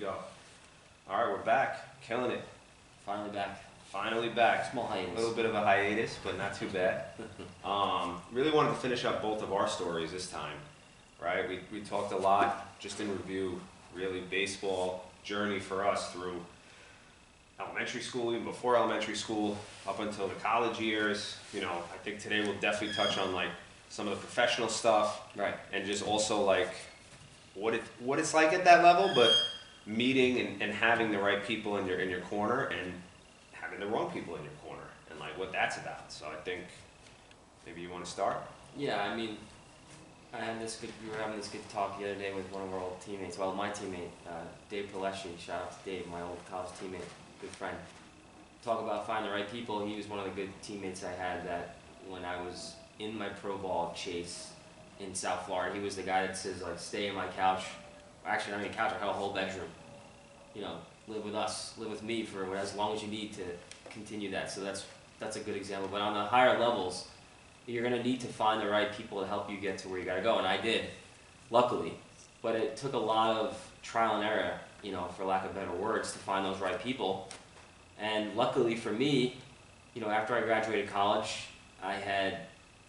Go. All right, we're back, killing it. Finally back. Finally back. Small hiatus. A little bit of a hiatus, but not too bad. Really wanted to finish up both of our stories this time, right? We talked a lot, just in review, really baseball journey for us through elementary school, even before elementary school, up until the college years. You know, I think today we'll definitely touch on like some of the professional stuff, Right. and just also like what it's like at that level, but meeting and having the right people in your corner and having the wrong people in your corner and like what that's about. So I think maybe you want to start. Yeah, I mean, we were having this good talk the other day with one of our old teammates. Well, my teammate, Dave Pileshi. Shout out to Dave, my old college teammate, good friend. Talk about finding the right people. He was one of the good teammates I had that when I was in my pro ball chase in South Florida, he was the guy that says like, stay in my couch. Actually, not even a couch, I had a whole bedroom. You know, live with us, live with me for as long as you need to continue that. So that's a good example. But on the higher levels, you're gonna need to find the right people to help you get to where you gotta go, and I did, luckily. But it took a lot of trial and error, you know, for lack of better words, to find those right people. And luckily for me, you know, after I graduated college, I had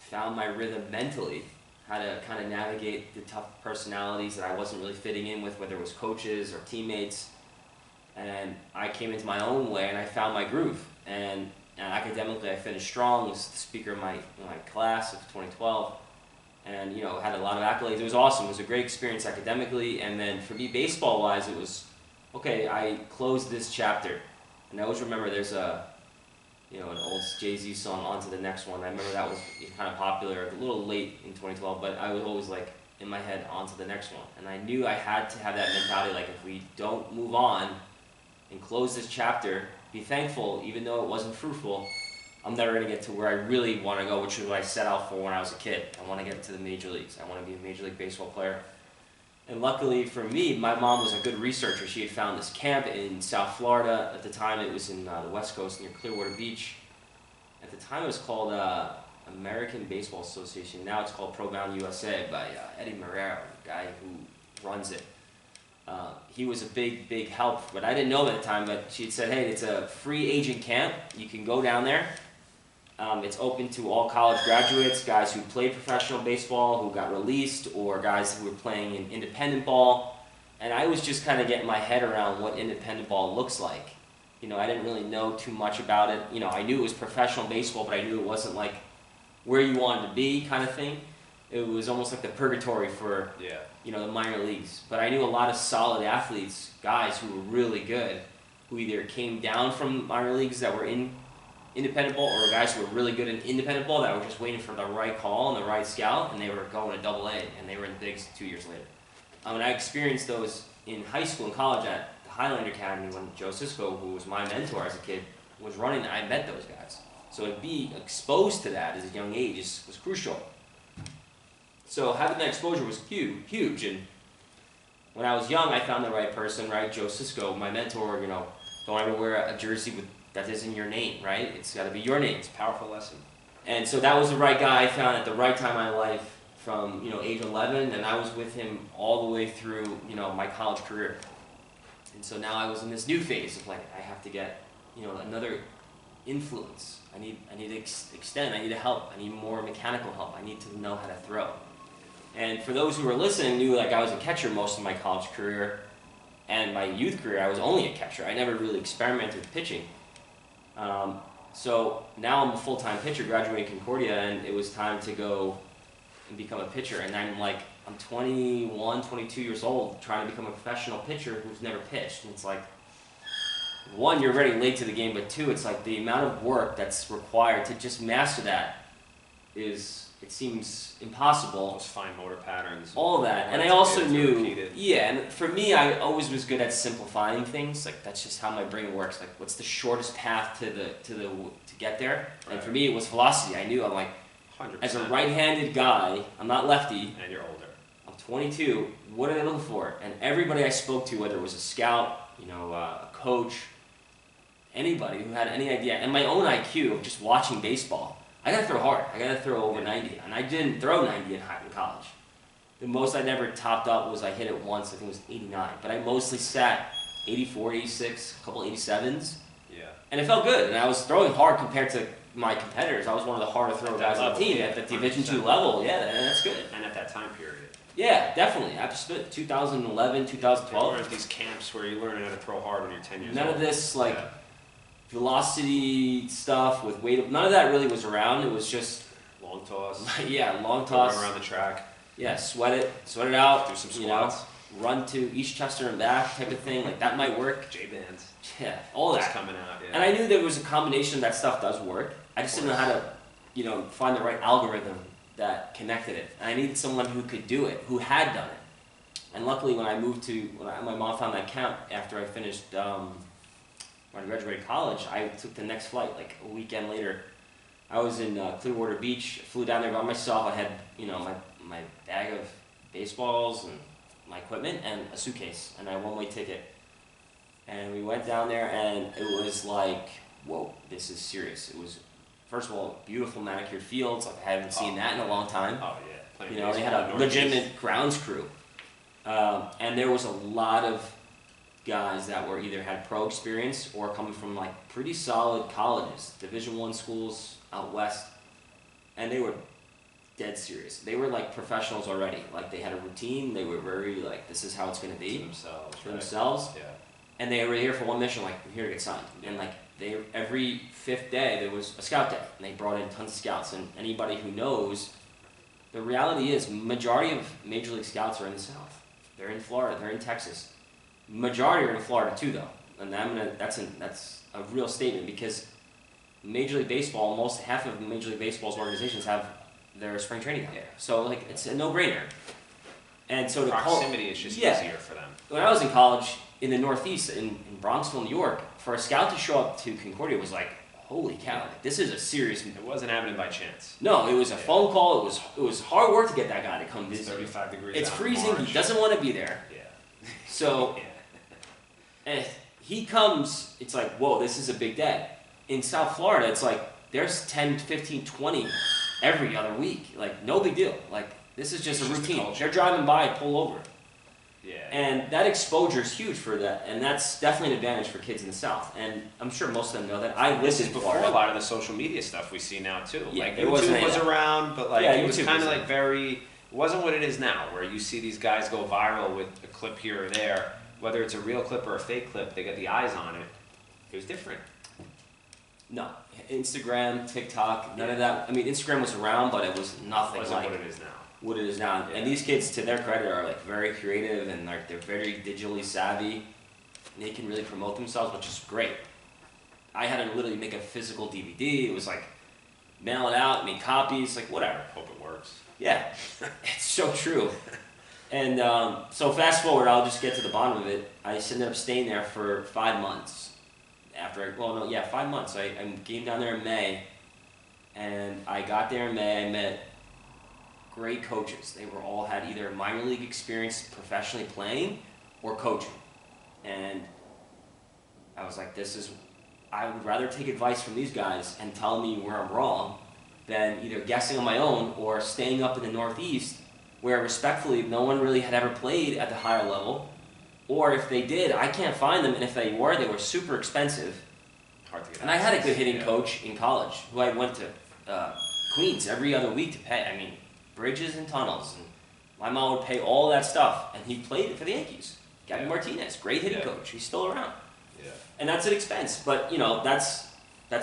found my rhythm mentally, how to kind of navigate the tough personalities that I wasn't really fitting in with, whether it was coaches or teammates. And I came into my own way and I found my groove. And academically I finished strong, was the speaker of my class of 2012. And you know, had a lot of accolades. It was awesome. It was a great experience academically. And then for me, baseball-wise, it was, okay, I closed this chapter. And I always remember there's an old Jay-Z song, On to the Next One. I remember that was kind of popular, a little late in 2012, but I was always like, in my head, on to the next one. And I knew I had to have that mentality, like if we don't move on and close this chapter, be thankful, even though it wasn't fruitful, I'm never going to get to where I really want to go, which is what I set out for when I was a kid. I want to get to the major leagues. I want to be a Major League Baseball player. And luckily for me, my mom was a good researcher. She had found this camp in South Florida. At the time, it was in the West Coast near Clearwater Beach. At the time, it was called American Baseball Association. Now it's called Pro Bound USA by Eddie Marrero, the guy who runs it. He was a big help, but I didn't know him at the time, but she had said, hey, it's a free agent camp. You can go down there. It's open to all college graduates, guys who played professional baseball, who got released, or guys who were playing in independent ball. And I was just kind of getting my head around what independent ball looks like. You know, I didn't really know too much about it. You know, I knew it was professional baseball, but I knew it wasn't like where you wanted to be kind of thing. It was almost like the purgatory for, you know, the minor leagues. But I knew a lot of solid athletes, guys who were really good, who either came down from minor leagues that were in independent ball, or guys who were really good in independent ball that were just waiting for the right call and the right scout, and they were going to Double A, and they were in the bigs 2 years later. And I experienced those in high school and college at the Highlander Academy when Joe Cisco, who was my mentor as a kid, was running. I met those guys. So to be exposed to that at a young age was crucial. So having that exposure was huge. And when I was young, I found the right person, right? Joe Cisco, my mentor. You know, don't ever wear a jersey that isn't your name, right? It's got to be your name. It's a powerful lesson. And so that was the right guy I found at the right time in my life from, you know, age 11, and I was with him all the way through, you know, my college career. And so now I was in this new phase of like, I have to get, you know, another influence. I need to extend. I need to help. I need more mechanical help. I need to know how to throw. And for those who are listening, knew like I was a catcher most of my college career, and my youth career I was only a catcher. I never really experimented with pitching. So now I'm a full-time pitcher, graduating Concordia, and it was time to go and become a pitcher. And I'm 21, 22 years old, trying to become a professional pitcher who's never pitched. And it's like, one, you're already late to the game, but two, it's like the amount of work that's required to just master that it seems impossible. Those fine motor patterns. All of that. And I also knew, and for me, I always was good at simplifying things. Like, that's just how my brain works. Like, what's the shortest path to get there? Right. And for me, it was velocity. I knew, I'm like, 100%. As a right-handed guy, I'm not lefty. And you're older. I'm 22. What did I look for? And everybody I spoke to, whether it was a scout, you know, a coach, anybody who had any idea, and my own IQ of just watching baseball, I gotta throw hard. I gotta throw over 90, and I didn't throw 90 in college. The most I never topped up was I hit it once. I think it was 89. But I mostly sat 84, 86, a couple 87s. Yeah. And it felt good. And I was throwing hard compared to my competitors. I was one of the harder throw guys on the team at the Division II level. Yeah, and that's good. And at that time period. Yeah, definitely. Absolutely. 2011, 2012. There weren't these camps where you learn how to throw hard when you're 10 years old. None of this, like, velocity stuff with weight. None of that really was around. It was just... Long toss. Yeah, long toss. Run around the track. Yeah, sweat it out. Do some squats. You know, run to East Chester and back type of thing. Like, that might work. J-bands. Yeah, all that. Just coming out, yeah. And I knew there was a combination of that stuff does work. I just didn't know how to, you know, find the right algorithm that connected it. And I needed someone who could do it, who had done it. And luckily, when my mom found that camp after I finished, when I graduated college, I took the next flight, like a weekend later. I was in Clearwater Beach, flew down there by myself. I had, you know, my bag of baseballs and my equipment and a suitcase and a one-way ticket. And we went down there, and it was like, whoa, this is serious. It was, first of all, beautiful manicured fields. Like, I haven't seen that in a long time. Oh, yeah. Playing You know, they had a legitimate grounds crew. And there was a lot of guys that were either had pro experience or coming from like pretty solid colleges, Division I schools out west, and they were dead serious. They were like professionals already. Like, they had a routine. They were very like, this is how it's going to be. To themselves. Yeah. And they were here for one mission, like, we're here to get signed. And like, every 5th day there was a scout day, and they brought in tons of scouts. And anybody who knows, the reality is, majority of Major League scouts are in the South. They're in Florida. They're in Texas. Majority are in Florida too, though. And that's a real statement, because Major League Baseball, half of Major League Baseball's organizations have their spring training down there. So like, it's a no-brainer. And so proximity is just easier for them. When I was in college in the Northeast, in Bronxville, New York, for a scout to show up to Concordia was like, holy cow, this is a serious... It wasn't happening by chance. No, it was a phone call. It was hard work to get that guy to come visit. 35 degrees It's out in freezing. March. He doesn't want to be there. Yeah. So, Yeah. and he comes, it's like, whoa, this is a big day. In South Florida, it's like, there's 10, 15, 20 every other week. Like, no big deal. Like, this is just It's a just the routine. culture. They're driving by, pull over. Yeah. And that exposure is huge for that, and that's definitely an advantage for kids in the South. And I'm sure most of them know that. I This lived is in before Florida. a lot of the social media stuff we see now too. Yeah, Like, there wasn't YouTube any was of that. around, but like, Yeah, it was YouTube kind of was like very. It wasn't what it is now, where you see these guys go viral with a clip here or there, whether it's a real clip or a fake clip. They get the eyes on it. It was different. No, Instagram, TikTok, none of that. I mean, Instagram was around, but it was nothing Wasn't like what it is now. what it is now. Yeah. And these kids, to their credit, are like very creative, and like they're very digitally savvy. And they can really promote themselves, which is great. I had to literally make a physical DVD. It was like mail it out, make copies, like whatever. Hope it works. Yeah, it's so true. And so fast forward, I'll just get to the bottom of it. I ended up staying there for 5 months. 5 months. I came down there in May, and I got there in May. I met great coaches. They were all had either minor league experience professionally playing or coaching. And I was like, I would rather take advice from these guys and tell me where I'm wrong than either guessing on my own or staying up in the Northeast where respectfully no one really had ever played at the higher level, or if they did, I can't find them, and if they were super expensive. Hard to get. And I had a good hitting Yeah. coach in college who I went to Queens every other week to pay. I mean, bridges and tunnels, and my mom would pay all that stuff, and he played for the Yankees. Gabby Yeah. Martinez, great hitting Yeah. coach. He's still around. Yeah. And that's an expense, but you know, that's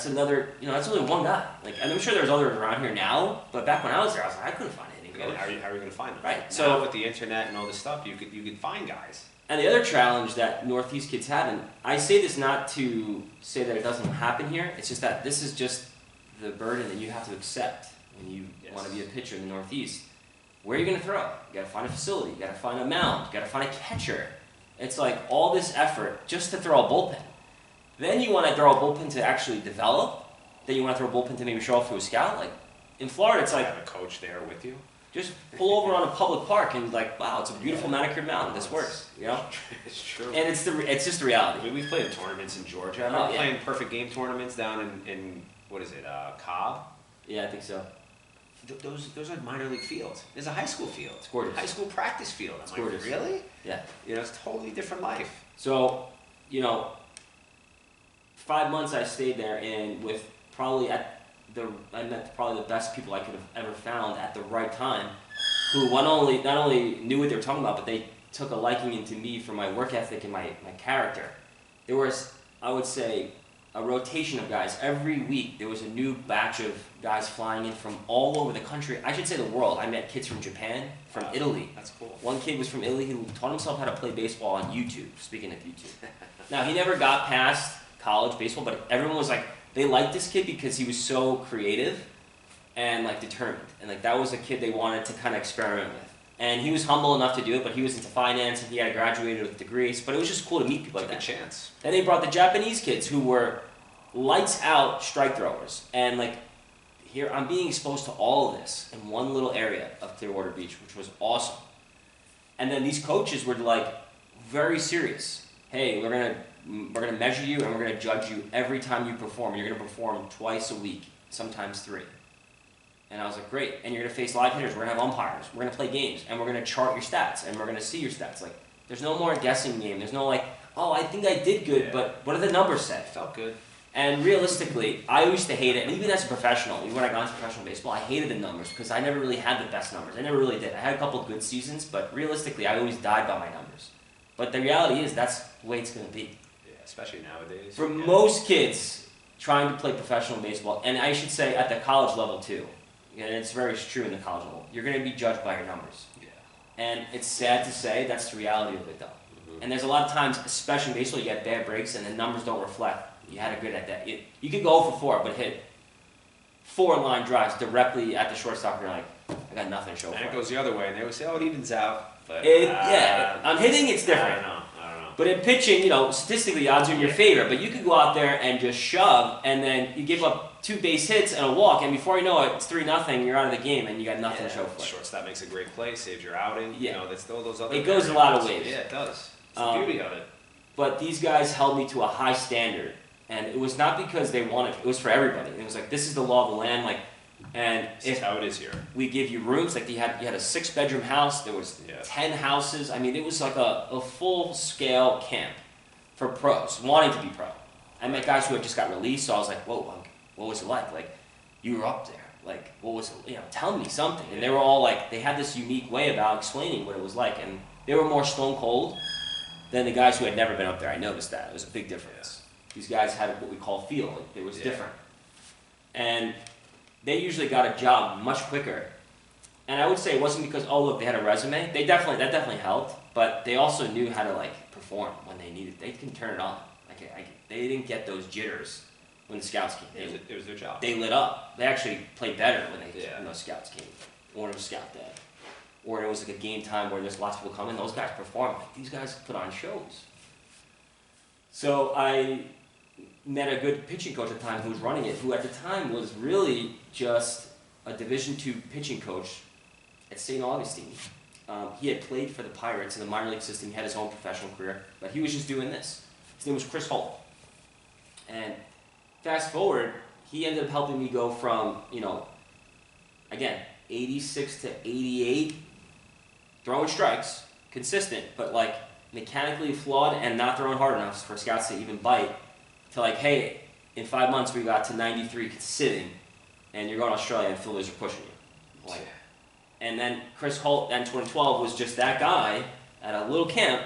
another, you know, that's only one guy. Like, and I'm sure there's others around here now, but back when I was there, I was like, I couldn't find a hitting Yeah, coach. how are you going to find them? Right, Now, so- with the internet and all this stuff, you could find guys. And the other challenge that Northeast kids have, and I say this not to say that it doesn't happen here, it's just that this is just the burden that you have to accept when you Yes. want to be a pitcher in the Northeast. Where are you going to throw? You got to find a facility, you got to find a mound, you got to find a catcher. It's like all this effort just to throw a bullpen. Then you want to throw a bullpen to actually develop. Then you want to throw a bullpen to maybe show off to a scout. Like in Florida, it's like have a coach there with you. just pull over on a public park and like, wow, it's a beautiful manicured mountain. This works, you know. It's true. And it's just the reality. I mean, we've played in tournaments in Georgia. I Oh, remember yeah. playing perfect game tournaments down in what is it, Cobb? Yeah, I think so. Those are minor league fields. There's a high school field. It's gorgeous. High school practice field. I'm It's like, gorgeous. really? Yeah. You know, it's a totally different life. So you know, 5 months I stayed there, and with probably I met probably the best people I could have ever found at the right time, who not only knew what they were talking about, but they took a liking into me for my work ethic and my character. There was, I would say, a rotation of guys. Every week there was a new batch of guys flying in from all over the country. I should say the world. I met kids from Japan, from Italy. That's cool. One kid was from Italy who taught himself how to play baseball on YouTube, speaking of YouTube. Now, he never got past college baseball, but everyone was like, they liked this kid because he was so creative and like determined. And like that was a kid they wanted to kind of experiment with. And he was humble enough to do it, but he was into finance and he had graduated with degrees. But it was just cool to meet people like that. Took a chance. Then they brought the Japanese kids who were lights out strike throwers. And like here, I'm being exposed to all of this in one little area of Clearwater Beach, which was awesome. And then these coaches were like very serious. Hey, we're gonna measure you and we're gonna judge you every time you perform. You're gonna perform twice a week, sometimes 3. And I was like, great. And you're gonna face live hitters. We're gonna have umpires. We're gonna play games, and we're gonna chart your stats, and we're gonna see your stats. Like, there's no more guessing game. There's no like, oh, I think I did good, but what do the numbers say? Felt good. And realistically, I used to hate it. And even as a professional, even when I got into professional baseball, I hated the numbers because I never really had the best numbers. I never really did. I had a couple of good seasons, but realistically, I always died by my numbers. But the reality is, that's the way it's gonna be. Yeah, especially nowadays. For most kids trying to play professional baseball, and I should say at the college level too, and it's very true in the college level, you're going to be judged by your numbers. Yeah. And it's sad to say, that's the reality of it though. Mm-hmm. And there's a lot of times, especially in baseball, you get bad breaks and the numbers don't reflect. You had a good at that. You could go for 4, but hit 4 line drives directly at the shortstop, and you're like, I got nothing to show for it. And it goes the other way, and they always say, oh, it evens out. But, yeah, on hitting, it's different. I don't know. But in pitching, you know, statistically, the odds are in your favor. But you could go out there and just shove, and then you give up 2 base hits and a walk, and before you know it, it's 3-0. You're out of the game, and you got nothing to show for it. Shortstop makes a great play, saves your outing. Yeah. You know, that's all those other. It goes a lot of ways. Yeah, it does. It's the beauty of it. But these guys held me to a high standard, and it was not because they wanted. It was for everybody. It was like, this is the law of the land, like. And this is how it is here. We give you rooms, like you had a 6-bedroom house. There was 10 houses. I mean, it was like a full-scale camp for pros, wanting to be pro. I met guys who had just got released, so I was like, whoa, what was it like? Like, you were up there. Like, what was it? You know, tell me something. And they were all like, they had this unique way about explaining what it was like. And they were more stone cold than the guys who had never been up there. I noticed that. It was a big difference. These guys had what we call feel. Like, it was different. And they usually got a job much quicker. And I would say it wasn't because, oh, look, they had a resume. That definitely helped. But they also knew how to, like, perform when they needed. They can turn it on. They didn't get those jitters when the scouts came. It was their job. They lit up. They actually played better when those scouts came. Or it was scout day. Or it was like a game time where there's lots of people coming. Those guys perform. Like, these guys put on shows. So I met a good pitching coach at the time who was running it, who at the time was really just a Division II pitching coach at St. Augustine. He had played for the Pirates in the minor league system. He had his own professional career, but he was just doing this. His name was Chris Holt. And fast forward, he ended up helping me go from, you know, again, 86 to 88, throwing strikes, consistent, but like mechanically flawed and not throwing hard enough for scouts to even bite, to like, hey, in 5 months we got to 93 sitting, and you're going to Australia and fielders are pushing you. Like, and then Chris Holt in 2012 was just that guy at a little camp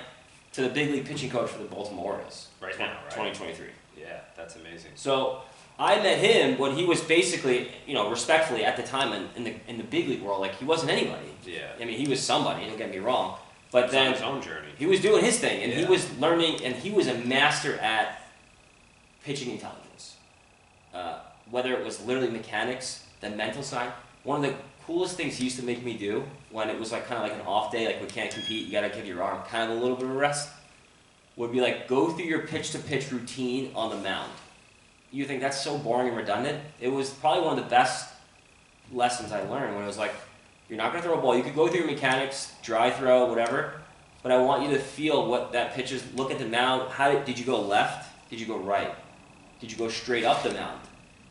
to the big league pitching coach for the Baltimore Orioles. Right now, right? 2023. Yeah, that's amazing. So I met him when he was basically, you know, respectfully at the time in the big league world, like he wasn't anybody. Yeah. I mean, he was somebody. Don't get me wrong. But then on his own journey, he was doing his thing, and he was learning, and he was a master at pitching intelligence. Whether it was literally mechanics, the mental side. One of the coolest things he used to make me do when it was like kind of like an off day, like we can't compete, you gotta give your arm kind of a little bit of rest, would be like, go through your pitch-to-pitch routine on the mound. You think that's so boring and redundant? It was probably one of the best lessons I learned when it was like, you're not gonna throw a ball. You could go through your mechanics, dry throw, whatever, but I want you to feel what that pitch is. Look at the mound. Did you go left? Did you go right? Did you go straight up the mound?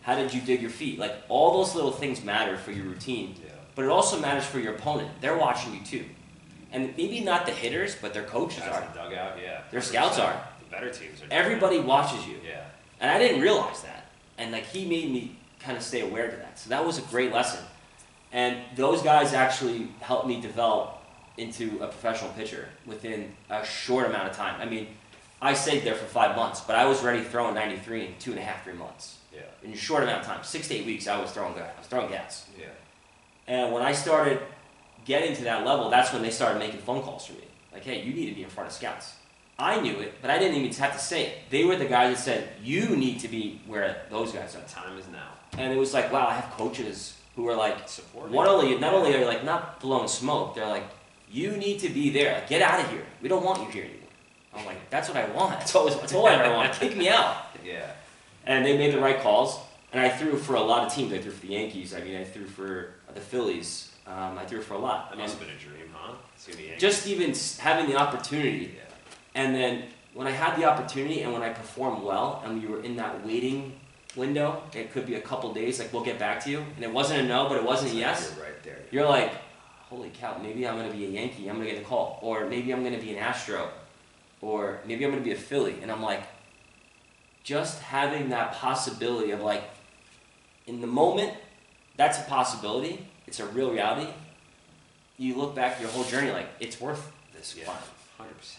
How did you dig your feet? Like, all those little things matter for your routine, but it also matters for your opponent. They're watching you too. And maybe not the hitters, but their coaches are. The dugout, yeah. Their scouts are. better teams are doing Everybody watches you. Yeah. And I didn't realize that. And like he made me kind of stay aware to that. So that was a great lesson. And those guys actually helped me develop into a professional pitcher within a short amount of time. I mean, I stayed there for 5 months, but I was ready throwing 93 in 2.5, 3 months. Yeah. In a short amount of time, 6 to 8 weeks, I was throwing gas. Yeah. And when I started getting to that level, that's when they started making phone calls for me. Like, hey, you need to be in front of scouts. I knew it, but I didn't even have to say it. They were the guys that said, you need to be where those guys are. Time is now. And it was like, wow, I have coaches who are like, Supporting. not only are they like not blowing smoke, they're like, you need to be there. Like, get out of here. We don't want you here anymore. I'm like, that's what I want. That's all I ever want. Kick me out. Yeah. And they made the right calls. And I threw for a lot of teams. I threw for the Yankees. I mean, I threw for the Phillies. I threw for a lot. That must have been a dream, huh? See the Yankees. Just even having the opportunity. Yeah. And then when I had the opportunity and when I performed well and we were in that waiting window, it could be a couple days, like we'll get back to you. And it wasn't a no, but it wasn't a yes. You're right there. You're like, holy cow, maybe I'm going to be a Yankee. I'm going to get the call. Or maybe I'm going to be an Astro. Or maybe I'm going to be a Philly. And I'm like, just having that possibility of like, in the moment, that's a possibility. It's a real reality. You look back at your whole journey like, it's worth this Yeah. climb. 100%.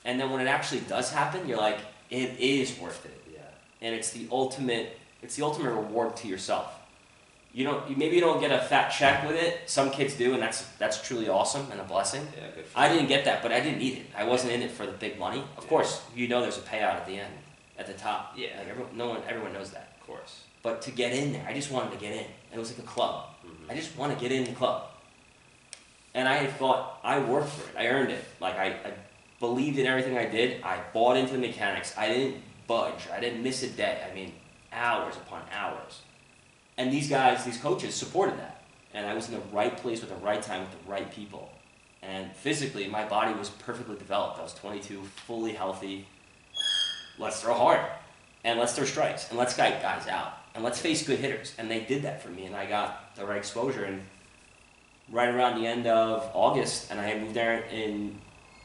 And then when it actually does happen, you're like, it is worth it. Yeah. And it's the ultimate reward to yourself. Maybe you don't get a fat check with it. Some kids do, and that's truly awesome and a blessing. Yeah, good for I you. didn't get that, but I didn't need it. I wasn't in it for the big money. Of Yeah. course, there's a payout at the end, at the top. Yeah. Like everyone knows that. Of course. But to get in there, I just wanted to get in. It was like a club. Mhm. I just want to get in the club. And I had thought, I worked for it. I earned it. Like, I believed in everything I did. I bought into the mechanics. I didn't budge. I didn't miss a day. I mean, hours upon hours. And these coaches supported that. And I was in the right place with the right time with the right people. And physically, my body was perfectly developed. I was 22, fully healthy. Let's throw hard. And let's throw strikes. And let's get guys out. And let's face good hitters. And they did that for me. And I got the right exposure. And right around the end of August, and I had moved there in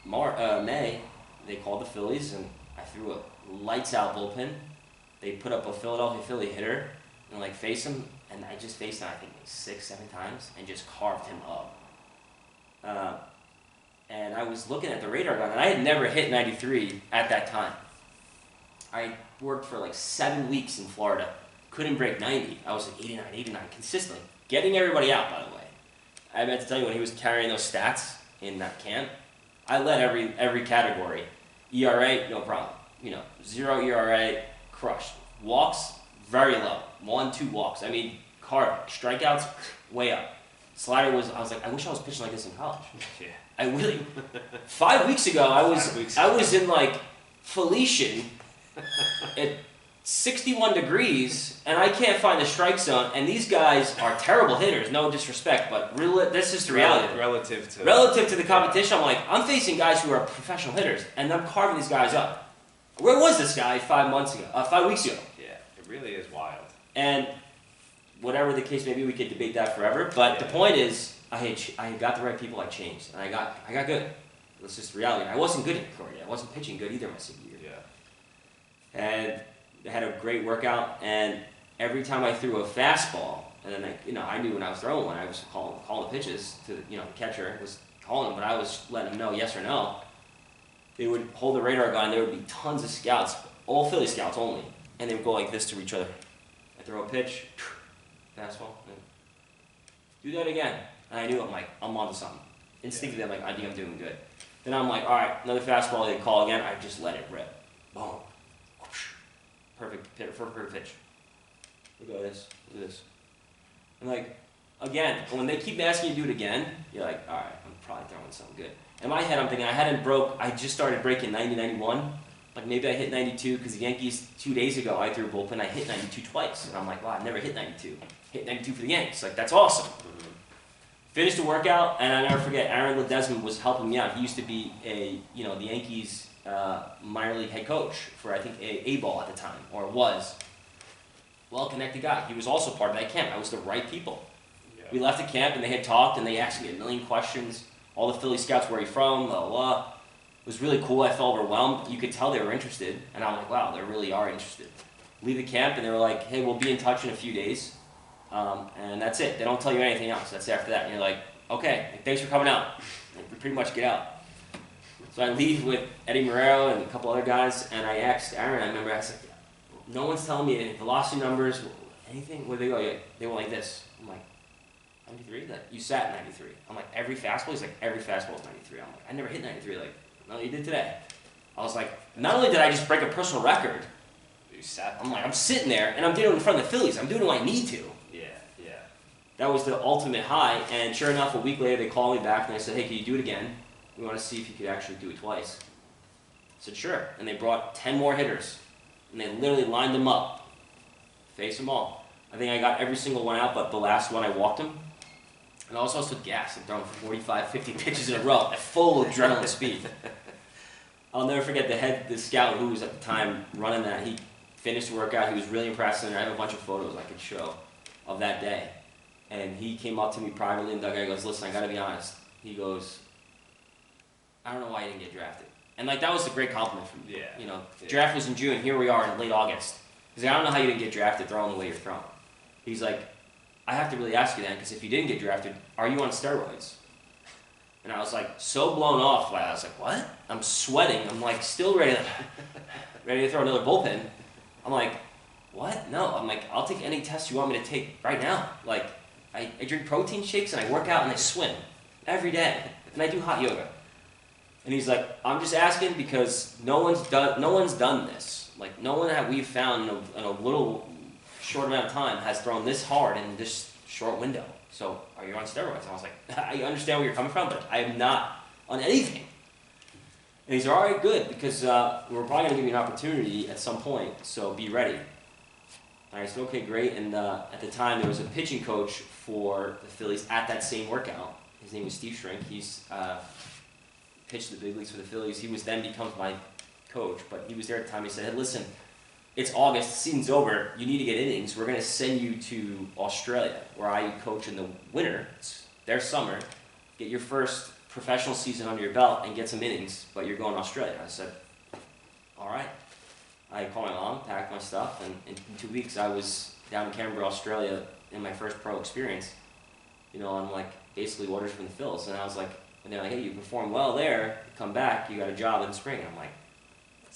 May, they called the Phillies, and I threw a lights-out bullpen. They put up a Philadelphia Philly hitter, and like face him, and I just faced him, I think, like 6, 7 times, and just carved him up. And I was looking at the radar gun, and I had never hit 93 at that time. I worked for like 7 weeks in Florida, couldn't break 90. I was like 89, consistently. Getting everybody out, by the way. I meant to tell you, when he was carrying those stats in that camp, I led every category. ERA, no problem. 0 ERA, crushed. Walks, very low. 1, 2 walks. I mean, carved. Strikeouts, way up. Slider I was like, I wish I was pitching like this in college. Yeah. I really, 5 weeks ago, I was in like Felician at 61 degrees, and I can't find the strike zone, and these guys are terrible hitters, no disrespect, but this is the reality. Relative to the competition, I'm facing guys who are professional hitters, and I'm carving these guys up. Where was this guy 5 weeks ago? Yeah, it really is wild. And whatever the case may be, we could debate that forever, but the point is, I had got the right people, I changed, and I got good. It's just reality. I wasn't good in Korea. I wasn't pitching good either my senior year. Yeah. And I had a great workout, and every time I threw a fastball, and then I knew when I was throwing one, I was calling the pitches to the catcher was calling them, but I was letting them know yes or no. They would hold the radar gun, and there would be tons of scouts, all Philly scouts only, and they would go like this to each other. I throw a pitch, fastball, and do that again, and I knew I'm onto something. Instinctively, I'm like, I think I'm doing good. Then I'm like, all right, another fastball. They call again. I just let it rip. Boom. Perfect pitch. Look at this. And like, again, when they keep asking you to do it again, you're like, all right, I'm probably throwing something good. In my head, I'm thinking I just started breaking 90, 91. Like maybe I hit 92 because the Yankees 2 days ago I threw a bullpen. I hit 92 twice, and I'm like, wow, I've never hit 92. Hit 92 for the Yankees. Like that's awesome. Mm-hmm. Finished the workout, and I'll never forget. Aaron Ledesma was helping me out. He used to be the Yankees minor league head coach for I think A-ball at the time, or was. Well-connected guy. He was also part of that camp. I was the right people. Yeah. We left the camp, and they had talked, and they asked me a million questions. All the Philly scouts, where are you from, blah, blah, blah. was really cool. I felt overwhelmed. You could tell they were interested, and I'm like, wow, they really are interested. Leave the camp, and they were like, hey, we'll be in touch in a few days, and that's it. They don't tell you anything else. That's after that, and you're like, okay, thanks for coming out. Like, we pretty much get out. So I leave with Eddie Marrero and a couple other guys, and I asked Aaron. I remember I was like, no one's telling me any velocity numbers, anything. Where they go? They went like this. I'm like, 93? Like, you sat 93. I'm like, every fastball? He's like, every fastball is 93. I'm like, I never hit 93. Like, no, you did today. I was like, not only did I just break a personal record, You sat. I'm like, I'm sitting there and I'm doing it in front of the Phillies. I'm doing what I need to. Yeah, yeah. That was the ultimate high. And sure enough, a week later, they called me back and they said, hey, can you do it again? We want to see if you could actually do it twice. I said, sure. And they brought 10 more hitters. And they literally lined them up. Face them all. I think I got every single one out, but the last one I walked them. And I was also gassed and throwing 45, 50 pitches in a row at full adrenaline speed. I'll never forget the scout who was at the time running that. He finished the workout. He was really impressed, and I have a bunch of photos I could show of that day. And he came up to me privately in the dugout. He goes, listen, I got to be honest. He goes, I don't know why you didn't get drafted. And like that was a great compliment from me. Yeah. You know, draft was in June. Here we are in late August. He's like, I don't know how you didn't get drafted throwing the way you're throwing. He's like, I have to really ask you then, because if you didn't get drafted, are you on steroids? And I was like so blown off by that. I was like, what? I'm sweating. I'm like still ready to throw another bullpen. I'm like, what? No. I'm like, I'll take any test you want me to take right now. Like, I drink protein shakes and I work out and I swim every day and I do hot yoga. And he's like, I'm just asking because no one's done this. Like no one that we've found in a little short amount of time has thrown this hard in this short window. So are you on steroids? And I was like, I understand where you're coming from, but I am not on anything. And he's like, all right, good, because we're probably going to give you an opportunity at some point, so be ready. And I said, okay, great. And at the time, there was a pitching coach for the Phillies at that same workout. His name was Steve Shrink. He's pitched the big leagues for the Phillies. He becomes my coach, but he was there at the time. He said, hey, listen, it's August, the season's over, you need to get innings. We're going to send you to Australia, where I coach in the winter. It's their summer. Get your first professional season under your belt and get some innings, but you're going to Australia. I said, all right. I called my mom, packed my stuff, and in 2 weeks I was down in Canberra, Australia, in my first pro experience. You know, on like basically orders from the Phils. And I was like, and they're like, hey, you perform well there, come back, you got a job in the spring. And I'm like,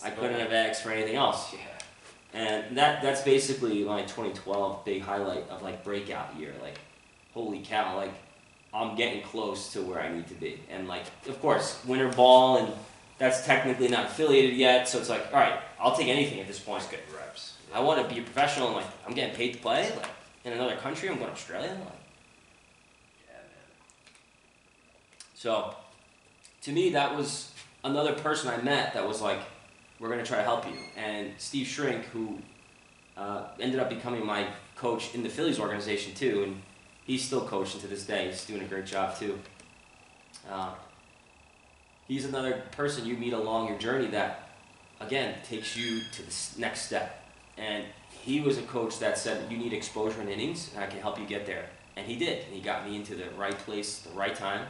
I couldn't have asked for anything else. Yeah. And that's basically my 2012 big highlight of like breakout year. Like, holy cow, like I'm getting close to where I need to be. And like, of course, winter ball, and that's technically not affiliated yet. So it's like, all right, I'll take anything at this point. Just getting reps. I want to be a professional, and like I'm getting paid to play. Like in another country, I'm going to Australia. Like, Yeah, man. so, to me, that was another person I met that was like, we're going to try to help you. And Steve Shrink, who ended up becoming my coach in the Phillies organization too, and he's still coaching to this day. He's doing a great job too. He's another person you meet along your journey that, again, takes you to the next step. And he was a coach that said, you need exposure in innings, and I can help you get there. And he did. And he got me into the right place, the right time,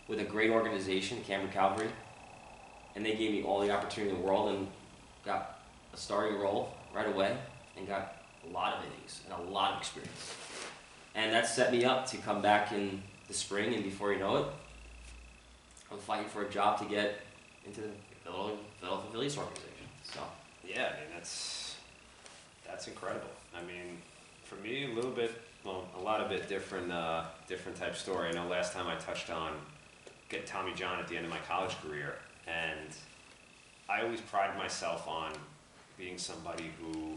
with a great organization, Canberra Cavalry. And they gave me all the opportunity in the world and got a starting role right away and got a lot of innings and a lot of experience. And that set me up to come back in the spring, and before you know it, I'm fighting for a job to get into the Philadelphia Phillies organization. So Yeah, I mean that's incredible. I mean, for me, a lot of it different type story. I know last time I touched on getting Tommy John at the end of my college career, and I always pride myself on being somebody who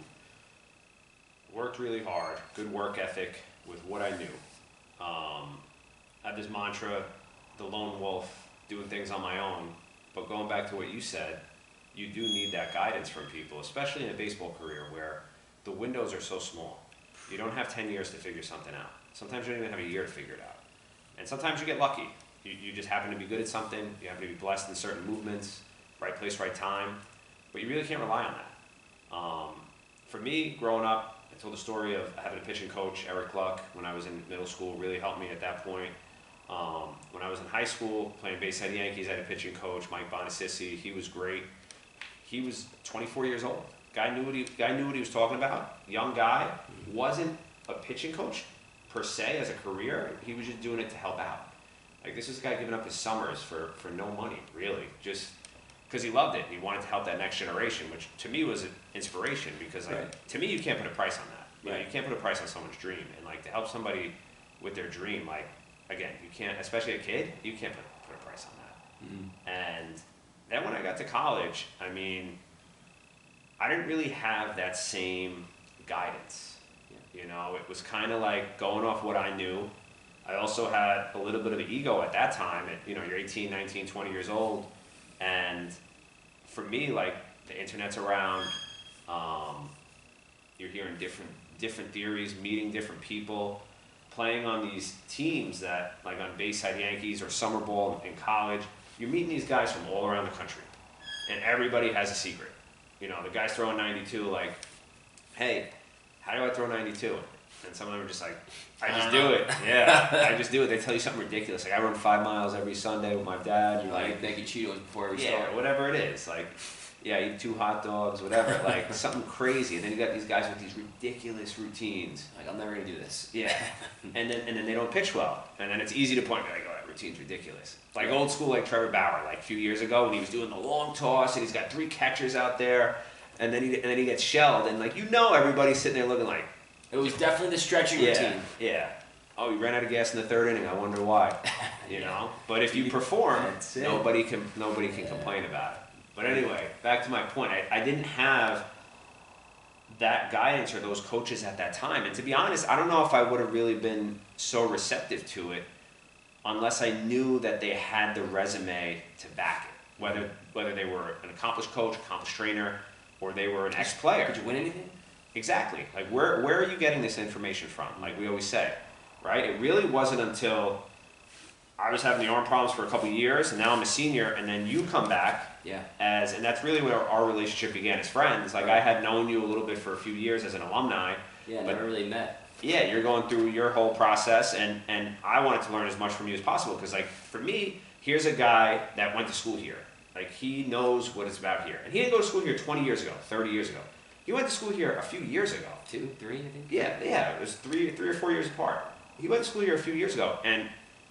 worked really hard, good work ethic with what I knew. I had this mantra, the lone wolf, doing things on my own. But going back to what you said, you do need that guidance from people, especially in a baseball career where the windows are so small. You don't have 10 years to figure something out. Sometimes you don't even have a year to figure it out. And sometimes you get lucky. You just happen to be good at something, you happen to be blessed in certain movements, right place, right time, but you really can't rely on that. For me, growing up, I told the story of having a pitching coach, Eric Luck, when I was in middle school, really helped me at that point. When I was in high school playing Bayside Yankees, I had a pitching coach, Mike Bonacici. He was great. He was 24 years old. Guy knew what he was talking about. Young guy, wasn't a pitching coach per se as a career. He was just doing it to help out. Like, this is a guy giving up his summers for no money, really, just because he loved it. He wanted to help that next generation, which to me was an inspiration, because like, to me, you can't put a price on that. You know, you can't put a price on someone's dream, and like to help somebody with their dream, like, again, you can't, especially a kid, you can't put a price on that. And then when I got to college, I mean, I didn't really have that same guidance. You know, it was kind of like going off what I knew. I also had a little bit of an ego at that time. You know, you're 18, 19, 20 years old. And for me, like, the internet's around. You're hearing different theories, meeting different people, playing on these teams that, like on Bayside Yankees or summer ball in college. You're meeting these guys from all around the country. And everybody has a secret. You know, the guys throwing 92, like, hey, how do I throw 92? And some of them are just like, I just do it. Yeah, I just do it. They tell you something ridiculous. Like, I run 5 miles every Sunday with my dad. You're like making Cheetos before every start. Yeah, whatever it is. Like, yeah, I eat 2 hot dogs, whatever. Like, something crazy. And then you got these guys with these ridiculous routines. Like, I'm never going to do this. Yeah. and then they don't pitch well. And then it's easy to point out, like, oh, that routine's ridiculous. Like, old school, like Trevor Bauer, like, a few years ago when he was doing the long toss and he's got 3 catchers out there. And then he gets shelled. And, like, you know, everybody's sitting there looking like, it was definitely the stretching routine. Yeah. Oh, you ran out of gas in the 3rd inning. I wonder why. You know. But if you perform, nobody can complain about it. But anyway, back to my point. I didn't have that guidance or those coaches at that time. And to be honest, I don't know if I would have really been so receptive to it unless I knew that they had the resume to back it. Whether they were an accomplished coach, accomplished trainer, or they were an ex-player. Could you win anything? Exactly. Like, where are you getting this information from? Like we always say, right? It really wasn't until I was having the arm problems for a couple of years, and now I'm a senior, and then you come back. Yeah. And that's really where our relationship began as friends. Like, I had known you a little bit for a few years as an alumni. Yeah, but never really met. Yeah, you're going through your whole process, and I wanted to learn as much from you as possible, because, like, for me, here's a guy that went to school here. Like, he knows what it's about here. And he didn't go to school here 20 years ago, 30 years ago. He went to school here a few years ago. 2, 3, I think? Yeah, it was three or 4 years apart. He went to school here a few years ago, and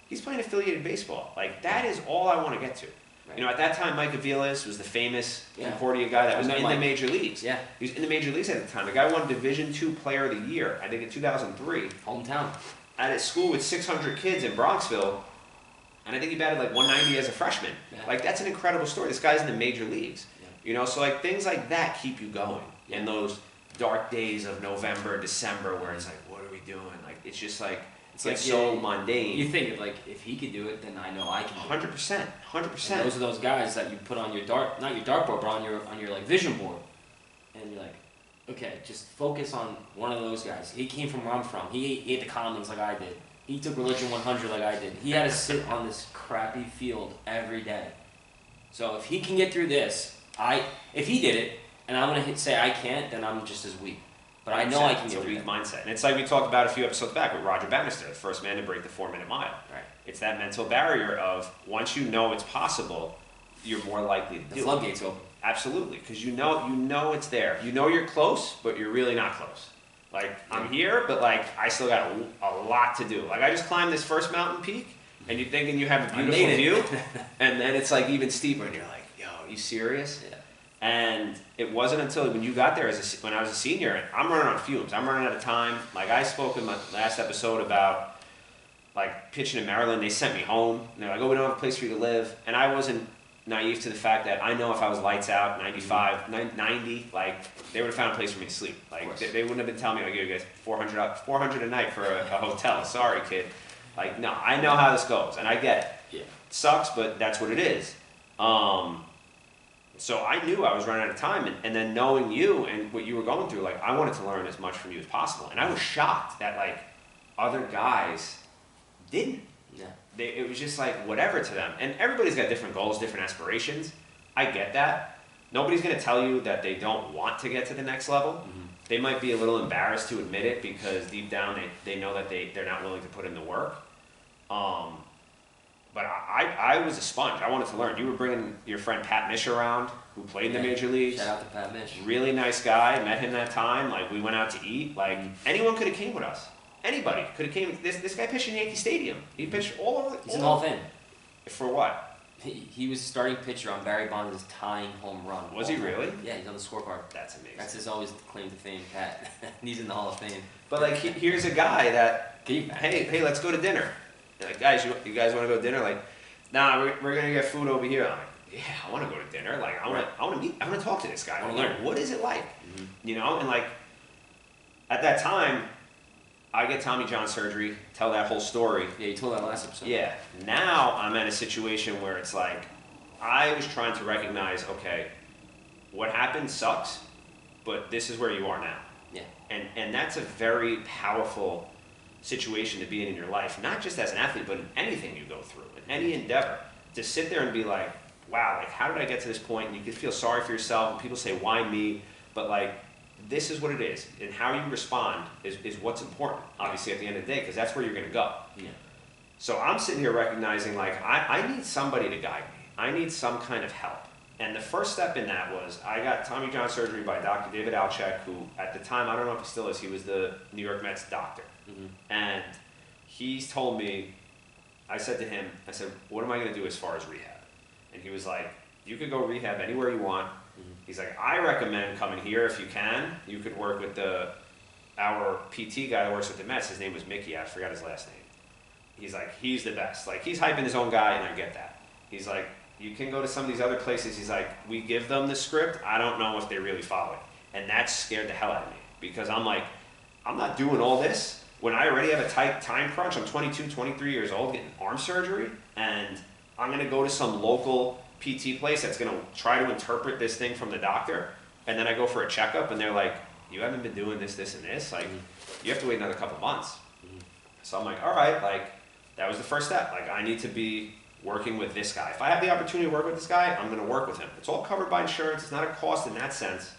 he's playing affiliated baseball. Like, that is all I want to get to. Right. You know, at that time, Mike Aviles was the famous Concordia guy that was in the major leagues. Yeah. He was in the major leagues at the time. The guy won Division II Player of the Year, I think in 2003. Hometown. At his school with 600 kids in Bronxville, and I think he batted like 190 as a freshman. Yeah. Like, that's an incredible story. This guy's in the major leagues. Yeah. You know, so like things like that keep you going. Yeah. In those dark days of November, December, where it's like, what are we doing? Like, it's just like, it's like so mundane. You think, like, if he could do it, then I know I can do it. 100%. 100%. And those are those guys that you put on your not your dartboard, but on your like vision board. And you're like, okay, just focus on one of those guys. He came from where I'm from. He ate the commons like I did. He took Religion 100 like I did. He had to sit on this crappy field every day. So if he can get through this, if he did it, and I'm gonna say I can't, then I'm just as weak. But I know I can get through it. It's a weak mindset. And it's like we talked about a few episodes back with Roger Bannister, the first man to break the 4-minute mile. Right. It's that mental barrier of, once you know it's possible, you're more likely to do it. The floodgates open. Absolutely, because you know it's there. You know you're close, but you're really not close. Like, I'm here, but like, I still got a lot to do. Like, I just climbed this first mountain peak, and you're thinking you have a beautiful view, and then it's like even steeper, and you're like, yo, are you serious? Yeah. And it wasn't until when you got there when I was a senior, and I'm running on fumes. I'm running out of time. Like, I spoke in my last episode about, like, pitching in Maryland. They sent me home. And they're like, oh, we don't have a place for you to live. And I wasn't naive to the fact that I know if I was lights out, 95, 90, like, they would have found a place for me to sleep. Like, they wouldn't have been telling me, like, you guys, $400 a night for a hotel. Sorry, kid. Like, no, I know how this goes, and I get it. Yeah. It sucks, but that's what it is. So I knew I was running out of time, and then knowing you and what you were going through, like, I wanted to learn as much from you as possible. And I was shocked that, like, other guys didn't. Yeah. It was just like whatever to them. And everybody's got different goals, different aspirations. I get that. Nobody's going to tell you that they don't want to get to the next level. Mm-hmm. They might be a little embarrassed to admit it because deep down they know that they're not willing to put in the work. but I was a sponge. I wanted to learn. You were bringing your friend Pat Mish around, who played in the major leagues. Shout out to Pat Mish. Really nice guy. Met him that time. Like, we went out to eat. Like, anyone could have came with us. Anybody could have came. This guy pitched in Yankee Stadium. He pitched all over. He's in the Hall of Fame. For what? He was starting pitcher on Barry Bonds' tying home run. Was he really? Yeah, he's on the scorecard. That's amazing. That's his always claim to fame, Pat. He's in the Hall of Fame. But like, here's a guy that, hey, let's go to dinner. Like, guys, you guys want to go to dinner? Like, nah, we're gonna get food over here. I'm like, yeah, I want to go to dinner. Like, I want to meet. I want to talk to this guy. I want to learn. What is it like? Mm-hmm. You know, and like, at that time, I get Tommy John surgery. Tell that whole story. Yeah, you told that last episode. Yeah. Now I'm in a situation where it's like, I was trying to recognize, okay, what happened sucks, but this is where you are now. Yeah. And that's a very powerful situation to be in your life, not just as an athlete, but in anything you go through, in any endeavor. To sit there and be like, wow, like, how did I get to this point? And you can feel sorry for yourself, and people say, why me? But like, this is what it is, and how you respond is what's important, obviously, at the end of the day, because that's where you're going to go. Yeah. So I'm sitting here recognizing, like, I need somebody to guide me. I need some kind of help. And the first step in that was, I got Tommy John surgery by Dr. David Alchek, who, at the time, I don't know if he still is, he was the New York Mets doctor. Mm-hmm. And he's told me, I said to him, I said, what am I going to do as far as rehab? And he was like, you could go rehab anywhere you want. Mm-hmm. He's like, I recommend coming here if you can. You could work with our PT guy that works with the Mets. His name was Mickey. I forgot his last name. He's like, he's the best. Like, he's hyping his own guy, and I get that. He's like, you can go to some of these other places. He's like, we give them the script. I don't know if they really follow it. And that scared the hell out of me, because I'm like, I'm not doing all this when I already have a tight time crunch. I'm 22, 23 years old, getting arm surgery, and I'm going to go to some local PT place that's going to try to interpret this thing from the doctor, and then I go for a checkup, and they're like, you haven't been doing this, this, and this. Like, you have to wait another couple months. Mm-hmm. So I'm like, all right, like, that was the first step. Like, I need to be working with this guy. If I have the opportunity to work with this guy, I'm going to work with him. It's all covered by insurance. It's not a cost in that sense,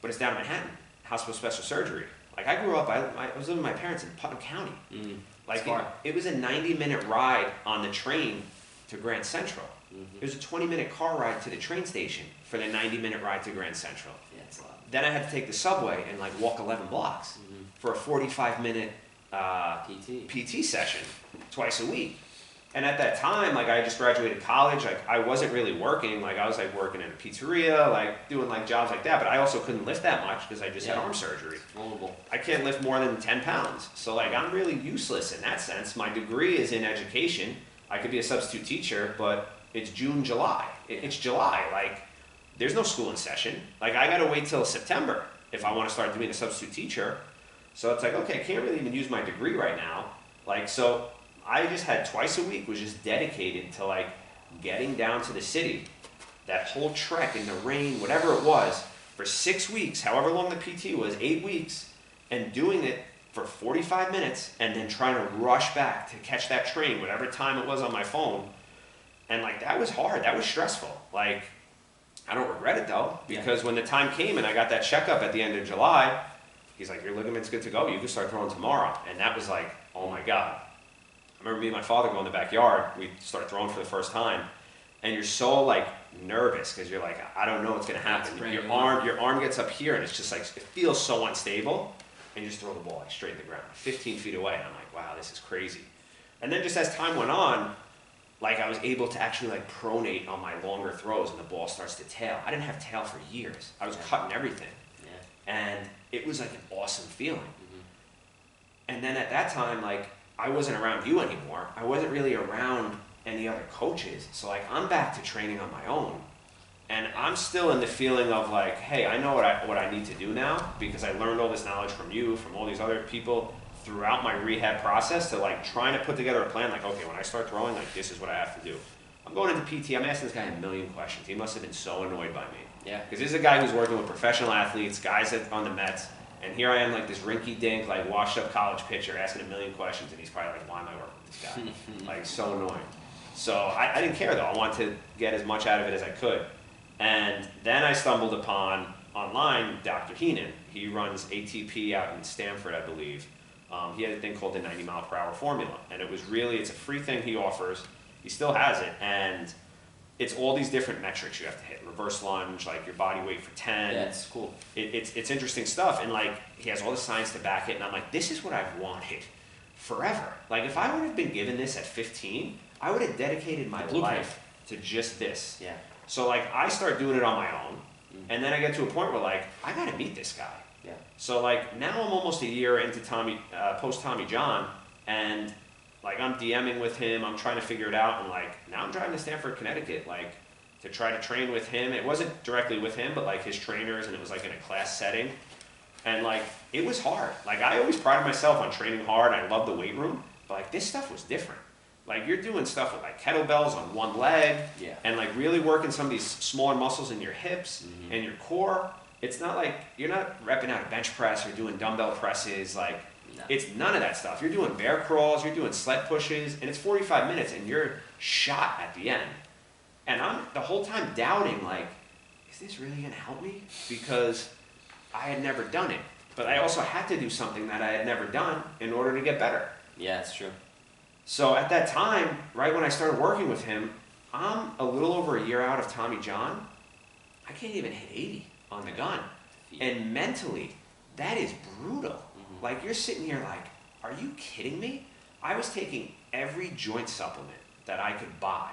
but it's down in Manhattan, Hospital of Special Surgery. Like, I grew up, I was living with my parents in Putnam County. Mm-hmm. Like, it was a 90-minute ride on the train to Grand Central. Mm-hmm. It was a 20-minute car ride to the train station for the 90-minute ride to Grand Central. Yeah, it's a lot. Then I had to take the subway and like walk 11 blocks for a 45-minute PT session twice a week. And at that time, like, I just graduated college. Like, I wasn't really working. Like, I was like working in a pizzeria, like doing like jobs like that. But I also couldn't lift that much because I just had arm surgery. It's vulnerable. I can't lift more than 10 pounds. So like, I'm really useless in that sense. My degree is in education. I could be a substitute teacher, but it's June, July. It's July. Like, there's no school in session. Like, I got to wait till September if I want to start doing a substitute teacher. So it's like, okay, I can't really even use my degree right now. Like, so I just had twice a week was just dedicated to like getting down to the city, that whole trek in the rain, whatever it was, for 6 weeks, however long the PT was, 8 weeks, and doing it for 45 minutes and then trying to rush back to catch that train, whatever time it was on my phone. And like, that was hard. That was stressful. Like, I don't regret it though, because when the time came and I got that checkup at the end of July, he's like, your ligament's good to go. You can start throwing tomorrow. And that was like, oh my God. I remember me and my father go in the backyard. We start throwing for the first time. And you're so like nervous because you're like, I don't know what's going to happen. Your arm gets up here and it's just like, it feels so unstable. And you just throw the ball like straight in the ground, 15 feet away. And I'm like, wow, this is crazy. And then just as time went on, like, I was able to actually like pronate on my longer throws and the ball starts to tail. I didn't have tail for years. I was cutting everything. Yeah. And it was like an awesome feeling. Mm-hmm. And then at that time, like, I wasn't around you anymore. I wasn't really around any other coaches. So like, I'm back to training on my own. And I'm still in the feeling of like, hey, I know what I need to do now because I learned all this knowledge from you, from all these other people throughout my rehab process, to like trying to put together a plan. Like, okay, when I start throwing, like, this is what I have to do. I'm going into PT. I'm asking this guy a million questions. He must have been so annoyed by me. Yeah. Because this is a guy who's working with professional athletes, guys on the Mets. And here I am, like this rinky-dink, like washed-up college pitcher asking a million questions, and he's probably like, why am I working with this guy? Like, so annoying. So I didn't care, though. I wanted to get as much out of it as I could. And then I stumbled upon, online, Dr. Heenan. He runs ATP out in Stanford, I believe. He had a thing called the 90-mile-per-hour formula. And it was really, it's a free thing he offers. He still has it, and it's all these different metrics you have to hit. Reverse lunge, like your body weight for 10. Yeah, it's cool. It's interesting stuff, and like he has all the science to back it, and I'm like, this is what I've wanted forever. Like if I would have been given this at 15, I would have dedicated my life to just this. Yeah. So like I start doing it on my own, and then I get to a point where like I gotta meet this guy. Yeah. So like now I'm almost a year into post Tommy John, and like I'm DMing with him, I'm trying to figure it out, and like now I'm driving to Stamford, Connecticut, like to try to train with him. It wasn't directly with him, but like his trainers, and it was like in a class setting. And like it was hard. Like I always prided myself on training hard. I love the weight room, but like this stuff was different. Like you're doing stuff with like kettlebells on one leg, Yeah. and like really working some of these smaller muscles in your hips and your core. It's not like you're not repping out a bench press or doing dumbbell presses. Like No. it's none of that stuff. You're doing bear crawls, you're doing sled pushes, and it's 45 minutes, and you're shot at the end. And I'm the whole time doubting, like, is this really gonna help me? Because I had never done it, but I also had to do something that I had never done in order to get better. Yeah, it's true. So at that time, right when I started working with him, I'm a little over a year out of Tommy John. I can't even hit 80 on the gun. And mentally, that is brutal. Like you're sitting here like, are you kidding me? I was taking every joint supplement that I could buy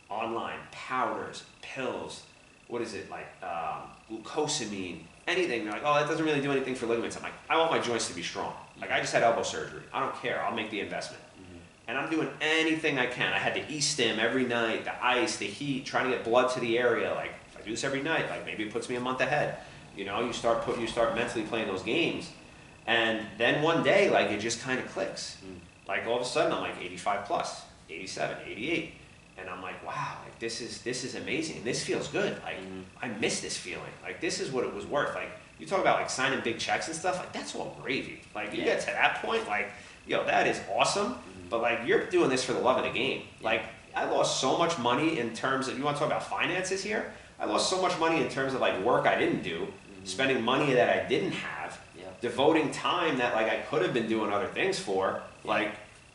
online, powders, pills, what is it, like glucosamine, anything. They're like, oh, that doesn't really do anything for ligaments. I'm like, I want my joints to be strong. Like I just had elbow surgery. I don't care. I'll make the investment. And I'm doing anything I can. I had the E-stim every night, the ice, the heat, trying to get blood to the area. Like if I do this every night, like maybe it puts me a month ahead. You know, you start mentally playing those games. And then one day, like it just kind of clicks. Like all of a sudden I'm like 85 plus, 87, 88. And I'm like, wow, like this is amazing. This feels good. Like I miss this feeling. Like this is what it was worth. Like you talk about like signing big checks and stuff, like that's all gravy. Like you get to that point, like, yo, that is awesome. But like you're doing this for the love of the game. Like I lost so much money in terms of, you want to talk about finances here? I lost so much money in terms of like work I didn't do, spending money that I didn't have, devoting time that like I could have been doing other things for, like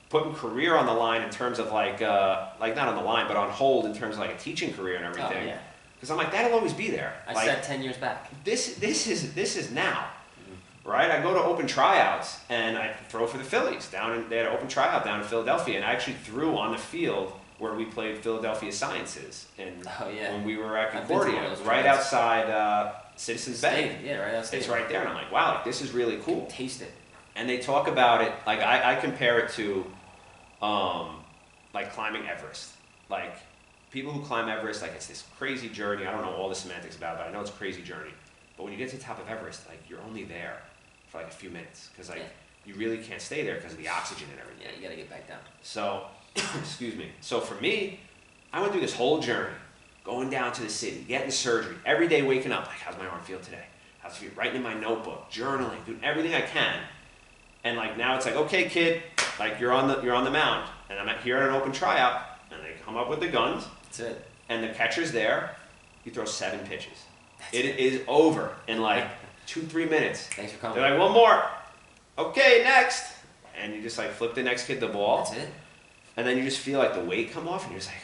putting career on the line in terms of like not on the line, but on hold in terms of like a teaching career and everything. Oh, yeah. Because I'm like, that'll always be there. I like, said 10 years back. This is now. Right, I go to open tryouts and I throw for the Phillies they had an open tryout down in Philadelphia, and I actually threw on the field where we played Philadelphia Sciences, and when we were at Concordia, right outside Citizens Bank. Yeah, right outside. It's right there, and I'm like, wow, like this is really cool. Taste it. And they talk about it like I compare it to, like climbing Everest. Like people who climb Everest, like it's this crazy journey. I don't know all the semantics about it, but I know it's a crazy journey. But when you get to the top of Everest, like you're only there for like a few minutes, because like you really can't stay there because of the oxygen and everything. Yeah, you gotta get back down. So, excuse me. So for me, I went through this whole journey, going down to the city, getting surgery, every day waking up, like how's my arm feel today? How's it feel? Writing in my notebook, journaling, doing everything I can. And like now it's like, okay, kid, like you're on the mound, and I'm here at an open tryout, and they come up with the guns. That's it. And the catcher's there. You throw 7 pitches. It is over in like 2-3 minutes. Thanks for coming. They're like, one more. Okay, next. And you just like flip the next kid the ball. That's it. And then you just feel like the weight come off, and you're just like,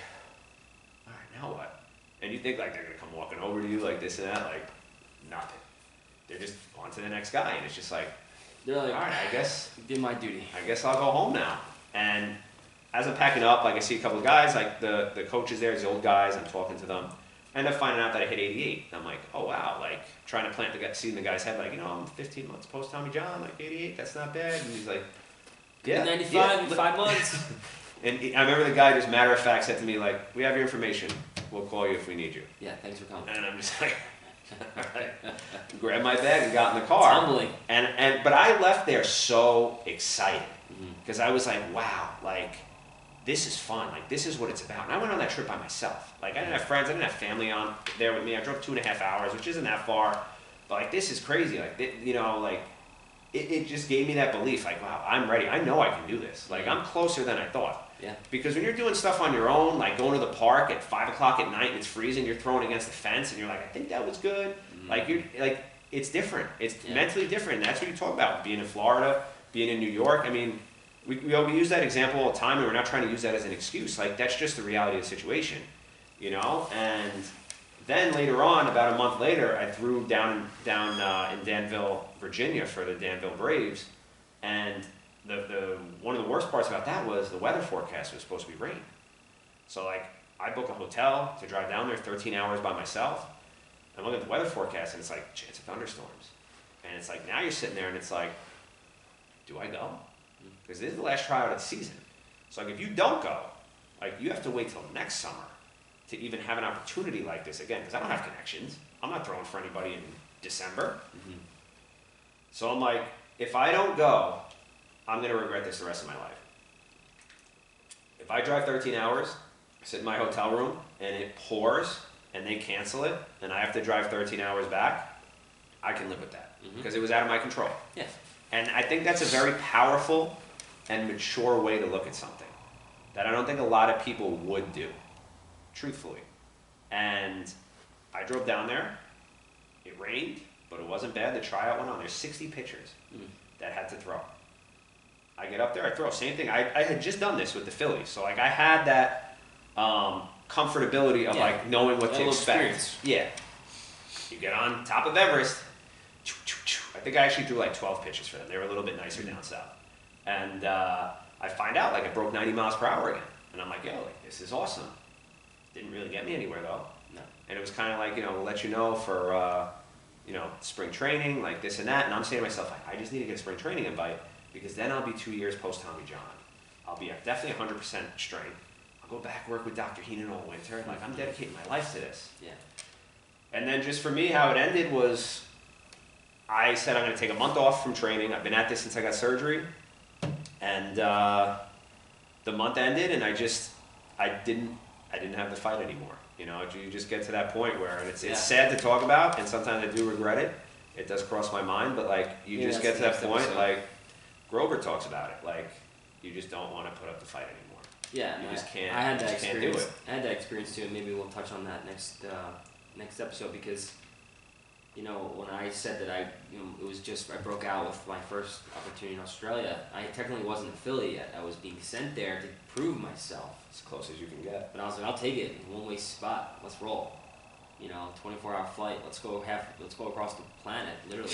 all right, now what? And you think like they're gonna come walking over to you like this and that, like nothing. They're just on to the next guy, and it's just like, They're like, all right, I guess did my duty. I'll go home now. And as I'm packing up, like I see a couple of guys, like the coaches there, the old guys, I'm talking to them. I end up finding out that I hit 88. I'm like, oh wow, like trying to plant the seed in the guy's head, like, you know, I'm 15 months post Tommy John, like 88, that's not bad. And he's like, yeah, 95 in 5 months. And I remember the guy just matter of fact said to me, like, we have your information, we'll call you if we need you. Yeah, thanks for coming. And I'm just like, all right. Grabbed my bag and got in the car. It's humbling. But I left there so excited because I was like, wow, like this is fun. Like this is what it's about. And I went on that trip by myself. Like I didn't have friends. I didn't have family on there with me. I drove 2.5 hours, which isn't that far. But like this is crazy. Like you know, like it just gave me that belief. Like wow, I'm ready. I know I can do this. Like I'm closer than I thought. Yeah. Because when you're doing stuff on your own, like going to the park at 5 o'clock at night and it's freezing, you're throwing against the fence and you're like, I think that was good. Like you're like, it's different. It's mentally different. And that's what you talk about. Being in Florida, being in New York. I mean, we use that example all the time, and we're not trying to use that as an excuse. Like, that's just the reality of the situation, you know? And then later on, about a month later, I threw down in Danville, Virginia for the Danville Braves, and the one of the worst parts about that was the weather forecast was supposed to be rain. So, like, I book a hotel to drive down there 13 hours by myself, and look at the weather forecast, and it's like, chance of thunderstorms. And it's like, now you're sitting there, and it's like, do I go? Because this is the last tryout of the season. So, like, if you don't go, like, you have to wait till next summer to even have an opportunity like this again, because I don't have connections. I'm not throwing for anybody in December. Mm-hmm. So I'm like, if I don't go, I'm going to regret this the rest of my life. If I drive 13 hours, sit in my hotel room, and it pours, and they cancel it, and I have to drive 13 hours back, I can live with that, because it was out of my control. Yeah. And I think that's a very powerful and mature way to look at something that I don't think a lot of people would do, truthfully. And I drove down there. It rained, but it wasn't bad. The tryout went on. There's 60 pitchers that had to throw. I get up there, I throw. Same thing. I had just done this with the Phillies, so like I had that comfortability of like knowing what to expect. Experience. Yeah. You get on top of Everest. I think I actually threw like 12 pitches for them. They were a little bit nicer down south. And I find out like it broke 90 miles per hour again. And I'm like, yo, like, this is awesome. Didn't really get me anywhere though. No. And it was kind of like, we'll let you know for, spring training, like this and that. And I'm saying to myself, like, I just need to get a spring training invite because then I'll be 2 years post Tommy John. I'll be at definitely 100% strength. I'll go back work with Dr. Heenan all winter. Like, I'm dedicating my life to this. Yeah. And then just for me, how it ended was I said I'm going to take a month off from training. I've been at this since I got surgery. And the month ended, and I didn't have the fight anymore. You just get to that point where, and it's sad to talk about, and sometimes I do regret it. It does cross my mind, but like you just get to that point, episode. Like Grover talks about it, like you just don't want to put up the fight anymore. Yeah, you just can't. I had that experience. Can't do it. I had that experience too, and maybe we'll touch on that next episode because, when I said that it was just I broke out with my first opportunity in Australia. I technically wasn't a Philly yet. I was being sent there to prove myself. As close as you can get. But I was like, I'll take it. One-way spot. Let's roll. 24-hour flight. Let's go across the planet, literally,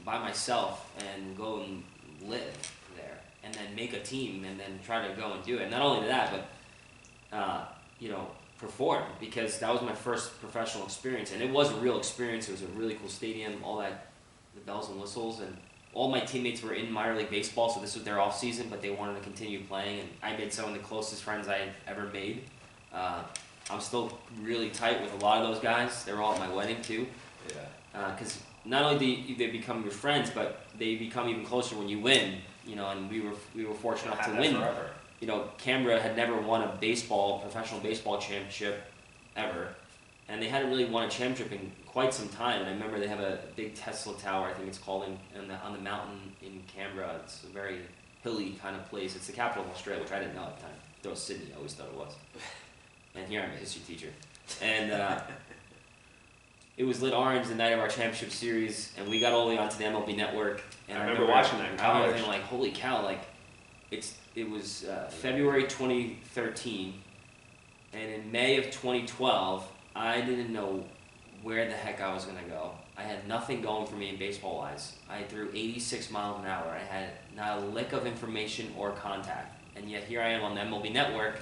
by myself and go and live there, and then make a team, and then try to go and do it. Not only that, but perform, because that was my first professional experience, and it was a real experience. It was a really cool stadium, all that, the bells and whistles, and all my teammates were in minor league baseball, so this was their off season, but they wanted to continue playing, and I made some of the closest friends I had ever made. I'm still really tight with a lot of those guys. They were all at my wedding too. Yeah. Because not only do they become your friends, but they become even closer when you win. And we were fortunate enough to win. Forever. Canberra had never won a professional baseball championship ever, and they hadn't really won a championship in quite some time. And I remember they have a big Tesla tower, I think it's called, on the mountain in Canberra. It's a very hilly kind of place. It's the capital of Australia, which I didn't know at the time. Though Sydney, I always thought it was. And here I'm a history teacher. And it was lit orange the night of our championship series, and we got all the way onto the MLB Network. And I remember watching that in college. I was thinking, like, holy cow, like, it was February 2013, and in May of 2012, I didn't know where the heck I was going to go. I had nothing going for me in baseball-wise. I threw 86 miles an hour. I had not a lick of information or contact. And yet here I am on the MLB Network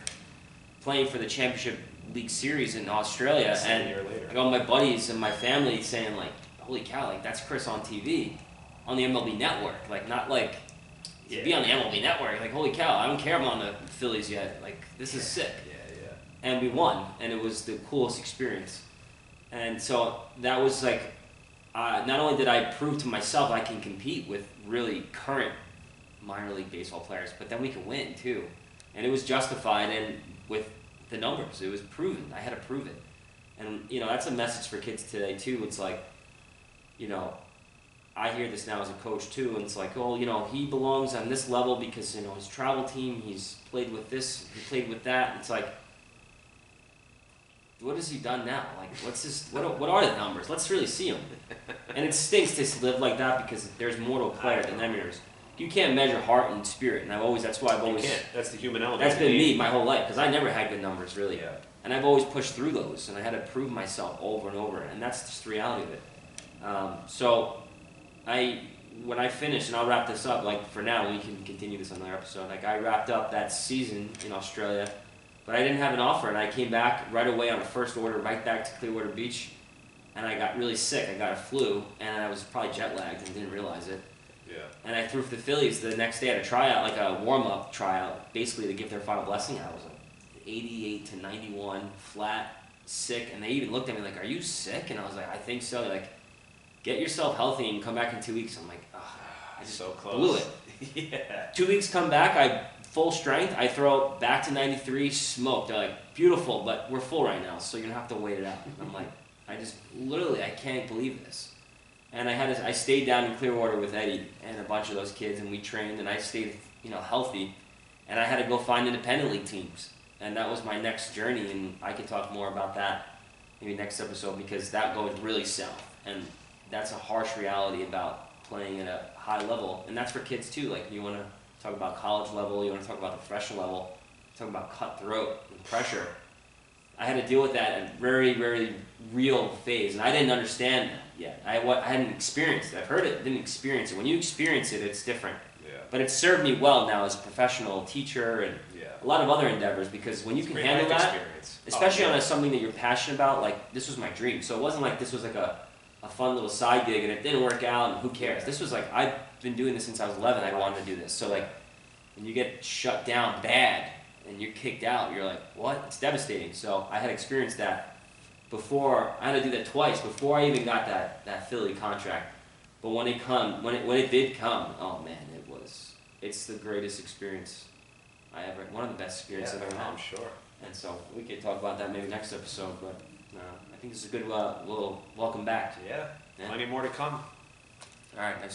playing for the Championship League Series in Australia. And I got all my buddies and my family saying, like, holy cow, like, that's Chris on TV, on the MLB Network. Like, not like... to be on the MLB Network, like, holy cow, I don't care if I'm on the Phillies yet. Like, this is sick. Yeah. And we won, and it was the coolest experience. And so that was like, not only did I prove to myself I can compete with really current minor league baseball players, but then we can win too. And it was justified, and with the numbers, it was proven. I had to prove it. And, that's a message for kids today too. It's like, I hear this now as a coach too, and it's like, oh, he belongs on this level because, his travel team, he's played with this, he played with that. And it's like, what has he done now? Like, what are the numbers? Let's really see them. And it stinks to live like that because there's more to a player than them years. you can't measure heart and spirit, and that's why I've You always, can't. That's the human element. that's been me my whole life, because I never had good numbers, really. Yeah. And I've always pushed through those, and I had to prove myself over and over, and that's just the reality of it. So, when I finished, and I'll wrap this up, like for now, we can continue this on another episode, like I wrapped up that season in Australia, but I didn't have an offer, and I came back right away on a first order, right back to Clearwater Beach, and I got really sick. I got a flu, and I was probably jet lagged and didn't realize it. Yeah. And I threw for the Phillies the next day at a tryout, like a warm-up tryout, basically to give their final blessing. I was like 88 to 91, flat, sick, and they even looked at me like, "Are you sick?" And I was like, "I think so." They're like, "Get yourself healthy and come back in 2 weeks." I'm like, "Ugh, I just So close. blew it." Yeah. 2 weeks come back, I full strength, I throw back to 93, smoked. They're like, "Beautiful, but we're full right now, so you're gonna have to wait it out." And I'm like, I can't believe this. And I stayed down in Clearwater with Eddie and a bunch of those kids, and we trained, and I stayed, healthy. And I had to go find independent league teams, and that was my next journey. And I could talk more about that maybe next episode, because that goes really south, and that's a harsh reality about playing at a high level, and that's for kids too. Like, you want to talk about college level, you want to talk about the professional level, talk about cutthroat and pressure. I had to deal with that at a very, very real phase, and I didn't understand that yet. I hadn't experienced it. I've heard it, didn't experience it. When you experience it, it's different. Yeah. But it served me well now as a professional teacher and a lot of other endeavors, because when you can handle that, especially on something that you're passionate about, like this was my dream. So it wasn't like this was like a fun little side gig and it didn't work out and who cares. This was like, I've been doing this since I was 11. I wanted to do this. So like, when you get shut down bad and you're kicked out, you're like, what? It's devastating. So I had experienced that before. I had to do that twice before I even got that Philly contract. But when it did come, oh man, it's the greatest experience one of the best experiences I've ever had. I'm sure. And so we could talk about that maybe next episode, but I think this is a good little welcome back. Yeah. Plenty more to come. All right, next